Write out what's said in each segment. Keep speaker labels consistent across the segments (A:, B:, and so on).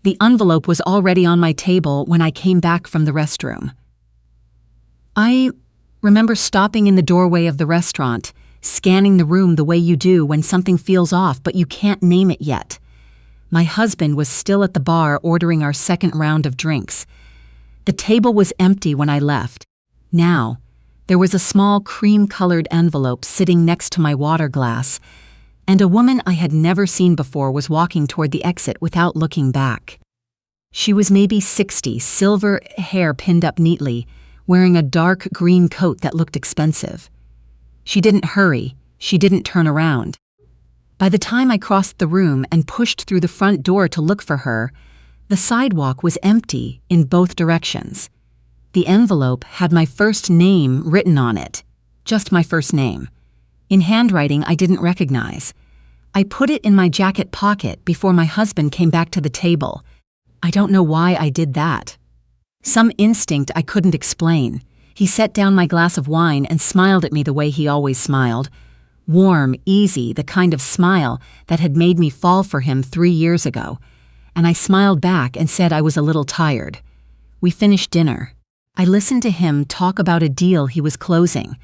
A: The envelope was already on my table when I came back from the restroom. I remember stopping in the doorway of the restaurant, scanning the room the way you do when something feels off but you can't name it yet. My husband was still at the bar ordering our second round of drinks. The table was empty when I left. Now, there was a small cream-colored envelope sitting next to my water glass, and a woman I had never seen before was walking toward the exit without looking back. She was maybe 60, silver hair pinned up neatly, wearing a dark green coat that looked expensive. She didn't hurry, she didn't turn around. By the time I crossed the room and pushed through the front door to look for her, the sidewalk was empty in both directions. The envelope had my first name written on it, just my first name, in handwriting I didn't recognize. I put it in my jacket pocket before my husband came back to the table. I don't know why I did that. Some instinct I couldn't explain. He set down my glass of wine and smiled at me the way he always smiled. Warm, easy, the kind of smile that had made me fall for him 3 years ago. And I smiled back and said I was a little tired. We finished dinner. I listened to him talk about a deal he was closing.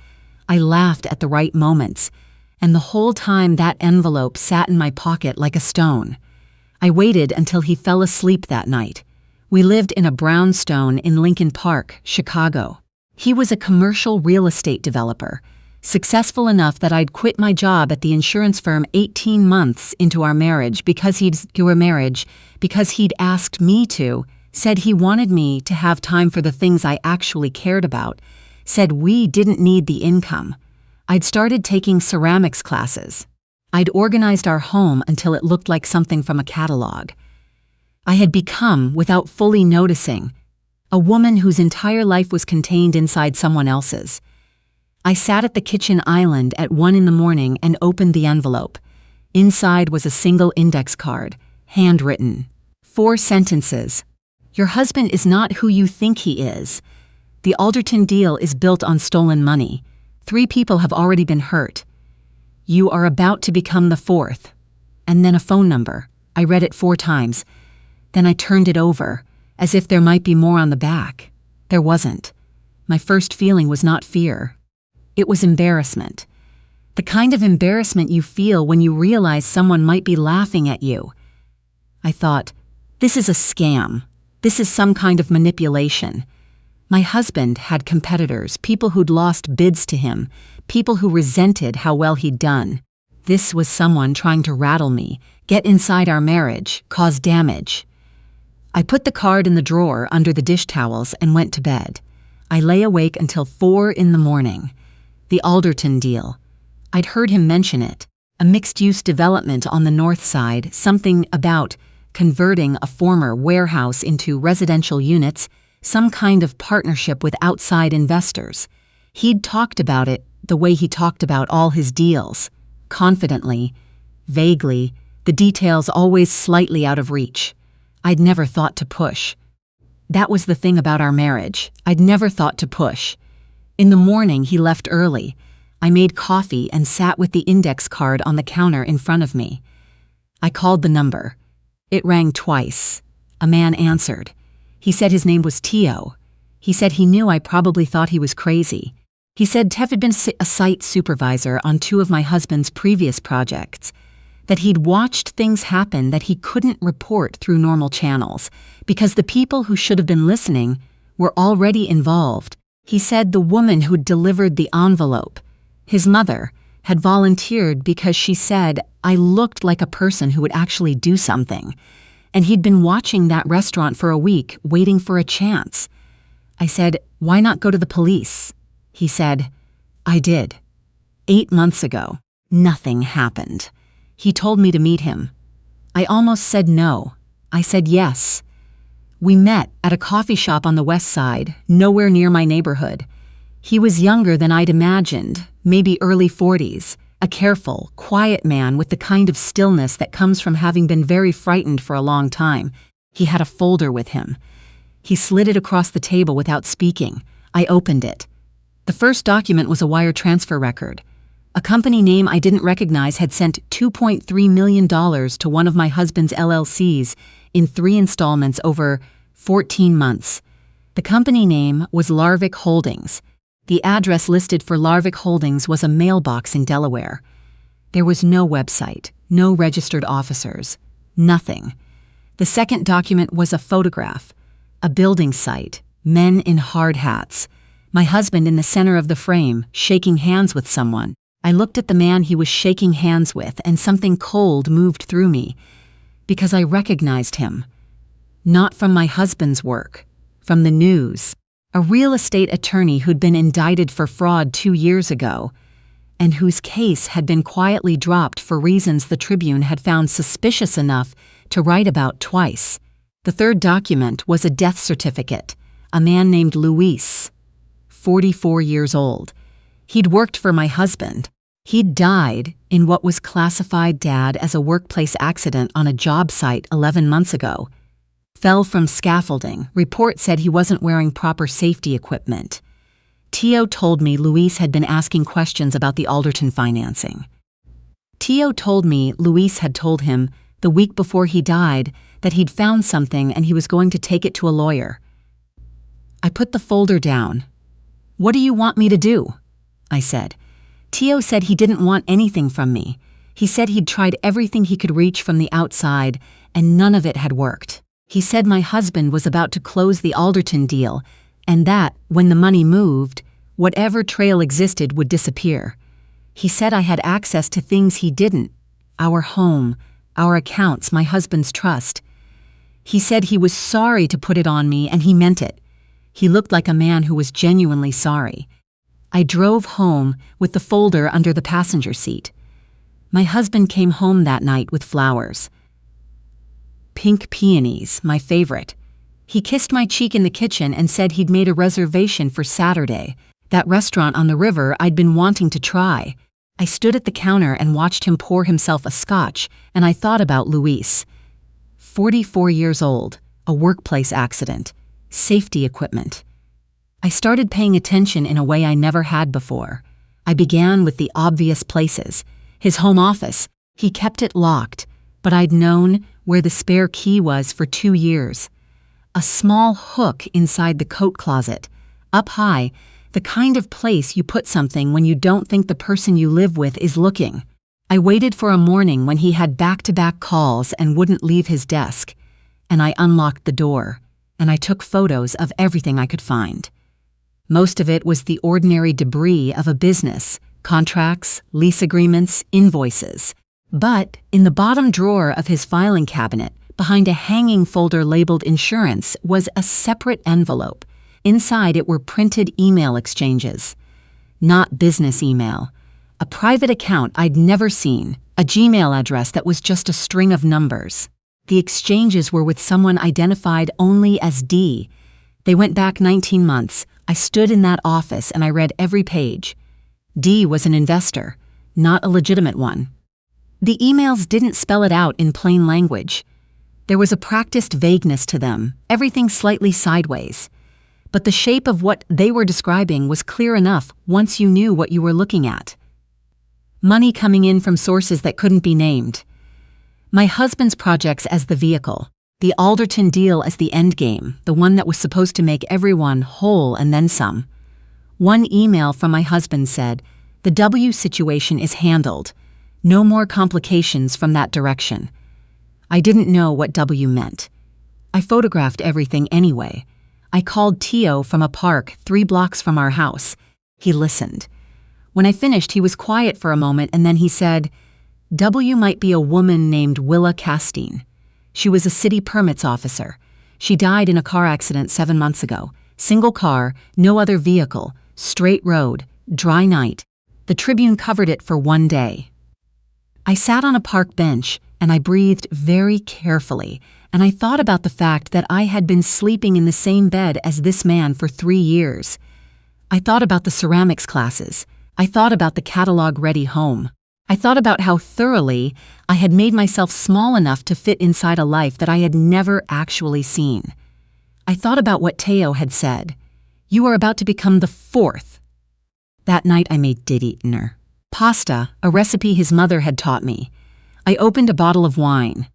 A: I laughed at the right moments, and the whole time that envelope sat in my pocket like a stone. I waited until he fell asleep that night. We lived in a brownstone in Lincoln Park, Chicago. He was a commercial real estate developer, successful enough that I'd quit my job at the insurance firm 18 months into our marriage because he'd asked me to, said he wanted me to have time for the things I actually cared about, said we didn't need the income. I'd started taking ceramics classes. I'd organized our home until it looked like something from a catalog. I had become, without fully noticing, a woman whose entire life was contained inside someone else's. I sat at the kitchen island at 1 a.m. and opened the envelope. Inside was a single index card, handwritten. 4 sentences. Your husband is not who you think he is. The Alderton deal is built on stolen money. 3 people have already been hurt. You are about to become the 4th. And then a phone number. I read it 4 times. Then I turned it over, as if there might be more on the back. There wasn't. My first feeling was not fear. It was embarrassment. The kind of embarrassment you feel when you realize someone might be laughing at you. I thought, this is a scam. This is some kind of manipulation. My husband had competitors, people who'd lost bids to him, people who resented how well he'd done. This was someone trying to rattle me, get inside our marriage, cause damage. I put the card in the drawer under the dish towels and went to bed. I lay awake until 4 a.m. The Alderton deal. I'd heard him mention it. A mixed-use development on the north side, something about converting a former warehouse into residential units, some kind of partnership with outside investors. He'd talked about it the way he talked about all his deals. Confidently, vaguely, the details always slightly out of reach. I'd never thought to push. That was the thing about our marriage. I'd never thought to push. In the morning, he left early. I made coffee and sat with the index card on the counter in front of me. I called the number. It rang twice. A man answered. He said his name was Tio. He said he knew I probably thought he was crazy. He said Tev had been a site supervisor on 2 of my husband's previous projects, that he'd watched things happen that he couldn't report through normal channels, because the people who should have been listening were already involved. He said the woman who'd delivered the envelope, his mother, had volunteered because she said I looked like a person who would actually do something, and he'd been watching that restaurant for a week, waiting for a chance. I said, why not go to the police? He said, I did. 8 months ago, nothing happened. He told me to meet him. I almost said no. I said yes. We met at a coffee shop on the west side, nowhere near my neighborhood. He was younger than I'd imagined, maybe early 40s, a careful, quiet man with the kind of stillness that comes from having been very frightened for a long time. He had a folder with him. He slid it across the table without speaking. I opened it. The first document was a wire transfer record. A company name I didn't recognize had sent $2.3 million to one of my husband's LLCs in 3 installments over 14 months. The company name was Larvik Holdings. The address listed for Larvik Holdings was a mailbox in Delaware. There was no website, no registered officers, nothing. The second document was a photograph, a building site, men in hard hats, my husband in the center of the frame, shaking hands with someone. I looked at the man he was shaking hands with, and something cold moved through me, because I recognized him. Not from my husband's work, from the news. A real estate attorney who'd been indicted for fraud 2 years ago, and whose case had been quietly dropped for reasons the Tribune had found suspicious enough to write about twice. The third document was a death certificate, a man named Luis, 44 years old. He'd worked for my husband. He'd died in what was classified, Dad, as a workplace accident on a job site 11 months ago. Fell from scaffolding. Report said he wasn't wearing proper safety equipment. Tio told me Luis had been asking questions about the Alderton financing. Tio told me Luis had told him the week before he died that he'd found something and he was going to take it to a lawyer. I put the folder down. "What do you want me to do?" I said. Tio said he didn't want anything from me. He said he'd tried everything he could reach from the outside, and none of it had worked. He said my husband was about to close the Alderton deal, and that, when the money moved, whatever trail existed would disappear. He said I had access to things he didn't: our home, our accounts, my husband's trust. He said he was sorry to put it on me, and he meant it. He looked like a man who was genuinely sorry. I drove home with the folder under the passenger seat. My husband came home that night with flowers. Pink peonies, my favorite. He kissed my cheek in the kitchen and said he'd made a reservation for Saturday, that restaurant on the river I'd been wanting to try. I stood at the counter and watched him pour himself a scotch, and I thought about Luis. 44 years old, a workplace accident, safety equipment. I started paying attention in a way I never had before. I began with the obvious places. His home office. He kept it locked, but I'd known where the spare key was for 2 years. A small hook inside the coat closet, up high, the kind of place you put something when you don't think the person you live with is looking. I waited for a morning when he had back-to-back calls and wouldn't leave his desk, and I unlocked the door, and I took photos of everything I could find. Most of it was the ordinary debris of a business: contracts, lease agreements, invoices. But in the bottom drawer of his filing cabinet, behind a hanging folder labeled insurance, was a separate envelope. Inside it were printed email exchanges. Not business email. A private account I'd never seen, a Gmail address that was just a string of numbers. The exchanges were with someone identified only as D. They went back 19 months. I stood in that office and I read every page. D was an investor, not a legitimate one. The emails didn't spell it out in plain language. There was a practiced vagueness to them, everything slightly sideways. But the shape of what they were describing was clear enough once you knew what you were looking at. Money coming in from sources that couldn't be named. My husband's projects as the vehicle. The Alderton deal as the endgame, the one that was supposed to make everyone whole and then some. One email from my husband said, "The W situation is handled. No more complications from that direction." I didn't know what W meant. I photographed everything anyway. I called Tio from a park 3 blocks from our house. He listened. When I finished, he was quiet for a moment, and then he said, "W might be a woman named Willa Castine. She was a city permits officer. She died in a car accident 7 months ago. Single car, no other vehicle, straight road, dry night. The Tribune covered it for 1 day." I sat on a park bench, and I breathed very carefully, and I thought about the fact that I had been sleeping in the same bed as this man for 3 years. I thought about the ceramics classes. I thought about the catalog-ready home. I thought about how thoroughly I had made myself small enough to fit inside a life that I had never actually seen. I thought about what Teo had said. "You are about to become the 4th." That night I made did eatener. Pasta, a recipe his mother had taught me. I opened a bottle of wine.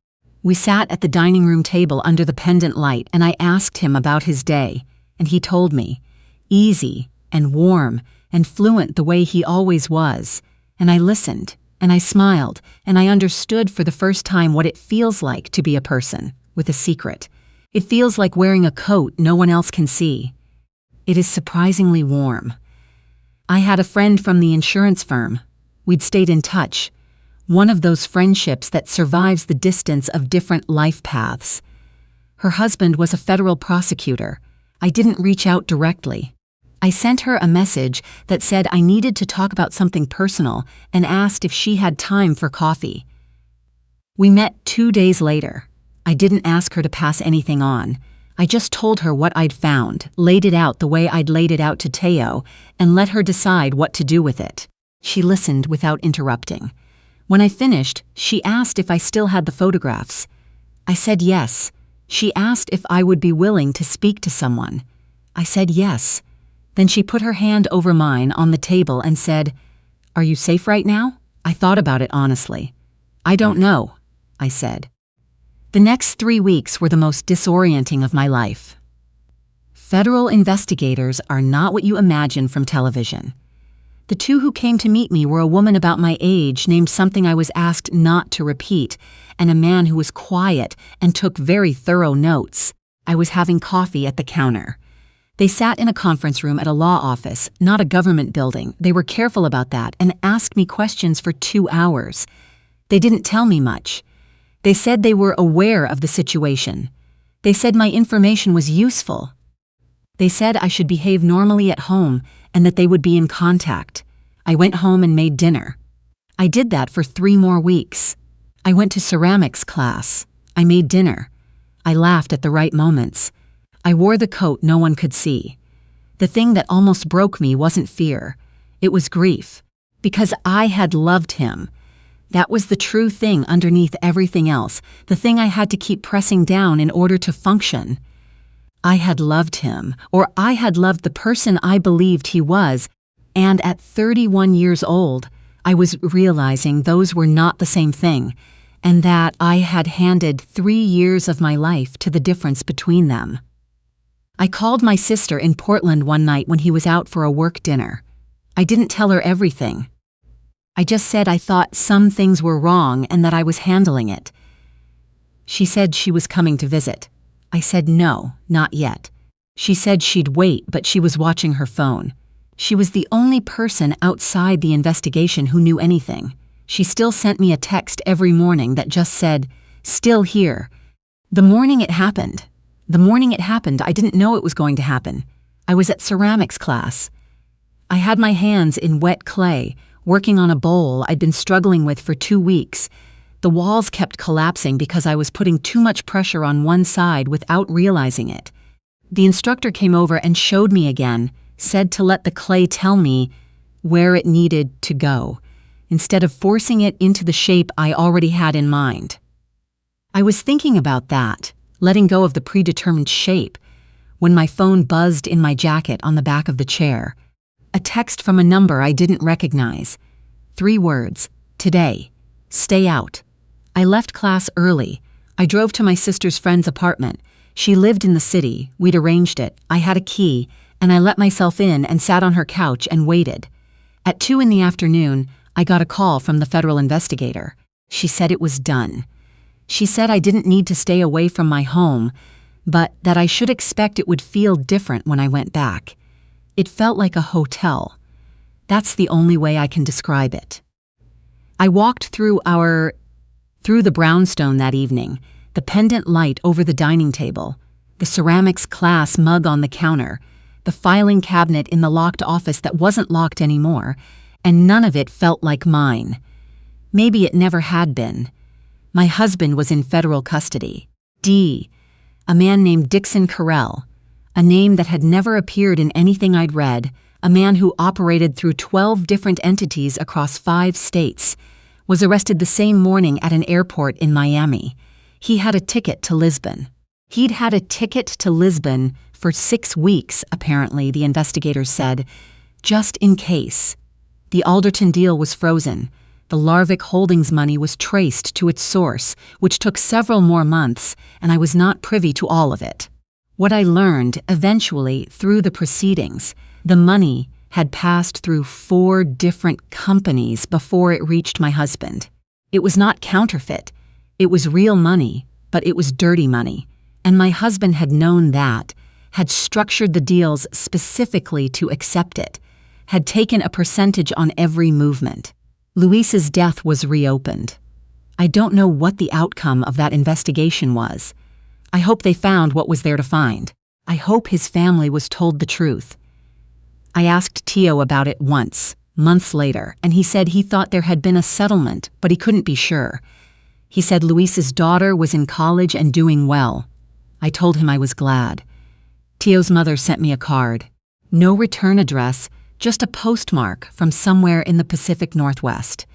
A: We sat at the dining room table under the pendant light, and I asked him about his day, and he told me, easy and warm and fluent the way he always was, and I listened, and I smiled, and I understood for the first time what it feels like to be a person with a secret. It feels like wearing a coat no one else can see. It is surprisingly warm. I had a friend from the insurance firm. We'd stayed in touch. One of those friendships that survives the distance of different life paths. Her husband was a federal prosecutor. I didn't reach out directly. I sent her a message that said I needed to talk about something personal and asked if she had time for coffee. We met 2 days later. I didn't ask her to pass anything on. I just told her what I'd found, laid it out the way I'd laid it out to Teo, and let her decide what to do with it. She listened without interrupting. When I finished, she asked if I still had the photographs. I said yes. She asked if I would be willing to speak to someone. I said yes. Then she put her hand over mine on the table and said, "Are you safe right now?" I thought about it honestly. "I don't know," I said. The next 3 weeks were the most disorienting of my life. Federal investigators are not what you imagine from television. The two who came to meet me were a woman about my age named something I was asked not to repeat, and a man who was quiet and took very thorough notes. I was having coffee at the counter. They sat in a conference room at a law office, not a government building. They were careful about that and asked me questions for 2 hours. They didn't tell me much. They said they were aware of the situation. They said my information was useful. They said I should behave normally at home and that they would be in contact. I went home and made dinner. I did that for 3 more weeks. I went to ceramics class. I made dinner. I laughed at the right moments. I wore the coat no one could see. The thing that almost broke me wasn't fear. It was grief. Because I had loved him. That was the true thing underneath everything else, the thing I had to keep pressing down in order to function. I had loved him, or I had loved the person I believed he was, and at 31 years old, I was realizing those were not the same thing, and that I had handed 3 years of my life to the difference between them. I called my sister in Portland one night when he was out for a work dinner. I didn't tell her everything. I just said I thought some things were wrong and that I was handling it. She said she was coming to visit. I said no, not yet. She said she'd wait, but she was watching her phone. She was the only person outside the investigation who knew anything. She still sent me a text every morning that just said, "Still here." The morning it happened, I didn't know it was going to happen. I was at ceramics class. I had my hands in wet clay, working on a bowl I'd been struggling with for 2 weeks. The walls kept collapsing because I was putting too much pressure on one side without realizing it. The instructor came over and showed me again, said to let the clay tell me where it needed to go, instead of forcing it into the shape I already had in mind. I was thinking about that, letting go of the predetermined shape, when my phone buzzed in my jacket on the back of the chair. A text from a number I didn't recognize. 3 words, "Today. Stay out." I left class early. I drove to my sister's friend's apartment. She lived in the city. We'd arranged it. I had a key, and I let myself in and sat on her couch and waited. At 2 in the afternoon, I got a call from the federal investigator. She said it was done. She said I didn't need to stay away from my home, but that I should expect it would feel different when I went back. It felt like a hotel. That's the only way I can describe it. I walked through the brownstone that evening, the pendant light over the dining table, the ceramics class mug on the counter, the filing cabinet in the locked office that wasn't locked anymore, and none of it felt like mine. Maybe it never had been. My husband was in federal custody. A man named Dixon Carell, a name that had never appeared in anything I'd read, a man who operated through 12 different entities across 5 states, was arrested the same morning at an airport in Miami. He had a ticket to Lisbon. He'd had a ticket to Lisbon for 6 weeks, apparently, the investigators said, just in case. The Alderton deal was frozen. The Larvik Holdings money was traced to its source, which took several more months, and I was not privy to all of it. What I learned, eventually, through the proceedings, the money had passed through 4 different companies before it reached my husband. It was not counterfeit. It was real money, but it was dirty money. And my husband had known that, had structured the deals specifically to accept it, had taken a percentage on every movement. Luis's death was reopened. I don't know what the outcome of that investigation was. I hope they found what was there to find. I hope his family was told the truth. I asked Tio about it once, months later, and he said he thought there had been a settlement, but he couldn't be sure. He said Luis's daughter was in college and doing well. I told him I was glad. Tio's mother sent me a card. No return address, just a postmark from somewhere in the Pacific Northwest.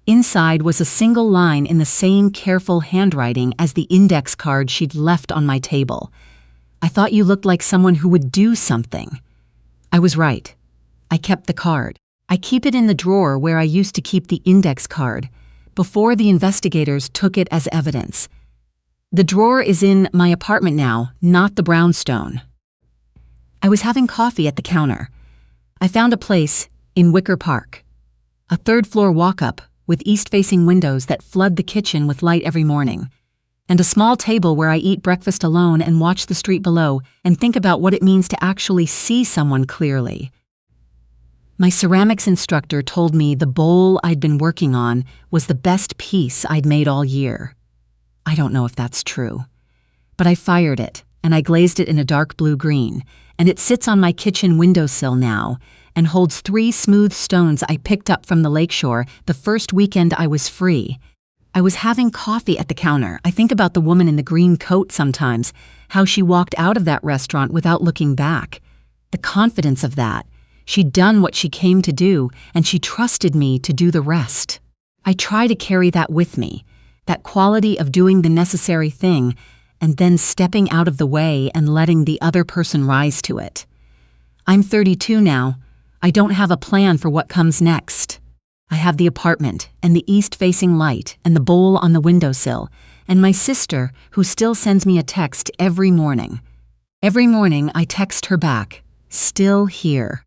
A: Inside was a single line in the same careful handwriting as the index card she'd left on my table. I thought you looked like someone who would do something. I was right. I kept the card. I keep it in the drawer where I used to keep the index card, before the investigators took it as evidence. The drawer is in my apartment now, not the brownstone. I was having coffee at the counter. I found a place in Wicker Park, a 3rd-floor walk-up with east-facing windows that flood the kitchen with light every morning, and a small table where I eat breakfast alone and watch the street below and think about what it means to actually see someone clearly. My ceramics instructor told me the bowl I'd been working on was the best piece I'd made all year. I don't know if that's true, but I fired it and I glazed it in a dark blue-green, and it sits on my kitchen windowsill now and holds 3 smooth stones I picked up from the lakeshore the first weekend I was free. I was having coffee at the counter. I think about the woman in the green coat sometimes, how she walked out of that restaurant without looking back. The confidence of that. She'd done what she came to do, and she trusted me to do the rest. I try to carry that with me, that quality of doing the necessary thing, and then stepping out of the way and letting the other person rise to it. I'm 32 now. I don't have a plan for what comes next. I have the apartment, and the east-facing light, and the bowl on the windowsill, and my sister, who still sends me a text every morning. Every morning I text her back, still here.